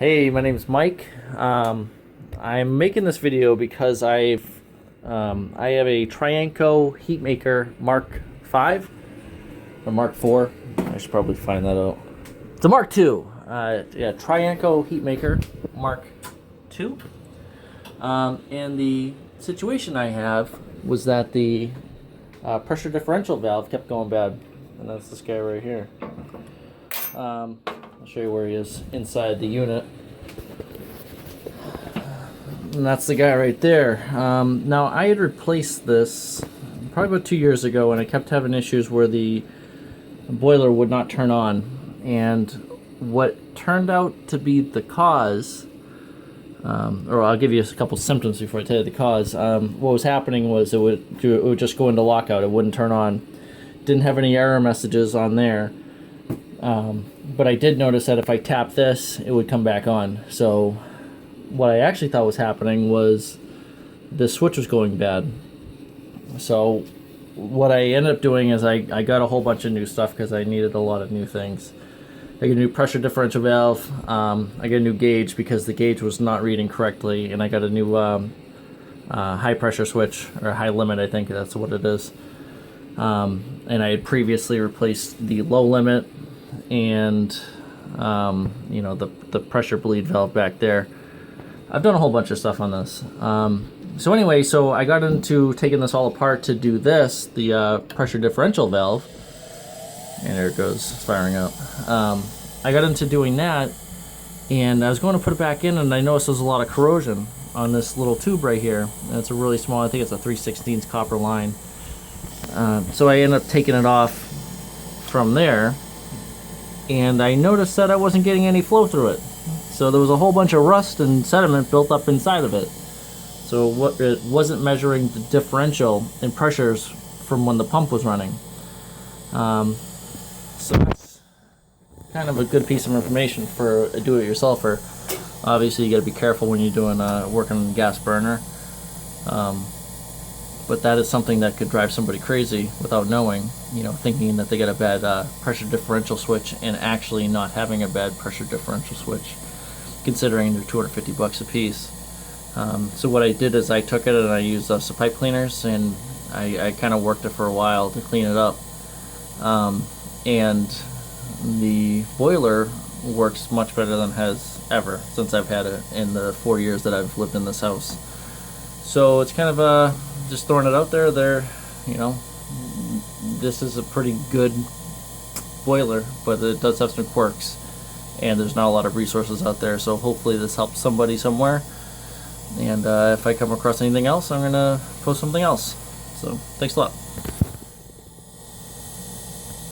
Hey, my name is Mike. I'm making this video because I have a Trianco heatmaker Mark 5 or Mark 4. I should probably find that out. It's a Mark 2. Yeah, Trianco heatmaker Mark 2. And the situation I have was that the pressure differential valve kept going bad, and that's this guy right here. I'll show you where he is inside the unit. And that's the guy right there. Now, I had replaced this probably about 2 years ago, and I kept having issues where the boiler would not turn on. And what turned out to be the cause, or I'll give you a couple symptoms before I tell you the cause. What was happening was it would just go into lockout. It wouldn't turn on. Didn't have any error messages on there. But I did notice that if I tapped this, it would come back on. So what I actually thought was happening was the switch was going bad. So what I ended up doing is I got a whole bunch of new stuff because I needed a lot of new things. I got a new pressure differential valve. I got a new gauge because the gauge was not reading correctly, and I got a new high pressure switch, or high limit, I think that's what it is. And I had previously replaced the low limit and you know, the pressure bleed valve back there. I've done a whole bunch of stuff on this. So anyway, so I got into taking this all apart to do this, the pressure differential valve. And there it goes, it's firing up. I got into doing that, and I was going to put it back in, and I noticed there's a lot of corrosion on this little tube right here. And it's a really small, I think it's a 3/16 copper line. So I ended up taking it off from there, and I noticed that I wasn't getting any flow through it. So there was a whole bunch of rust and sediment built up inside of it. So it wasn't measuring the differential in pressures from when the pump was running. So that's kind of a good piece of information for a do-it-yourselfer. Obviously, you got to be careful when you're doing working on a gas burner. But that is something that could drive somebody crazy without knowing, you know, thinking that they got a bad pressure differential switch and actually not having a bad pressure differential switch, considering they're $250 a piece. So what I did is I took it and I used some pipe cleaners, and I kind of worked it for a while to clean it up. And the boiler works much better than it has ever since I've had it in the 4 years that I've lived in this house. So it's kind of just throwing it out there. You know, this is a pretty good boiler, but it does have some quirks, and there's not a lot of resources out there. So hopefully this helps somebody somewhere. And if I come across anything else, I'm gonna post something else. So thanks a lot.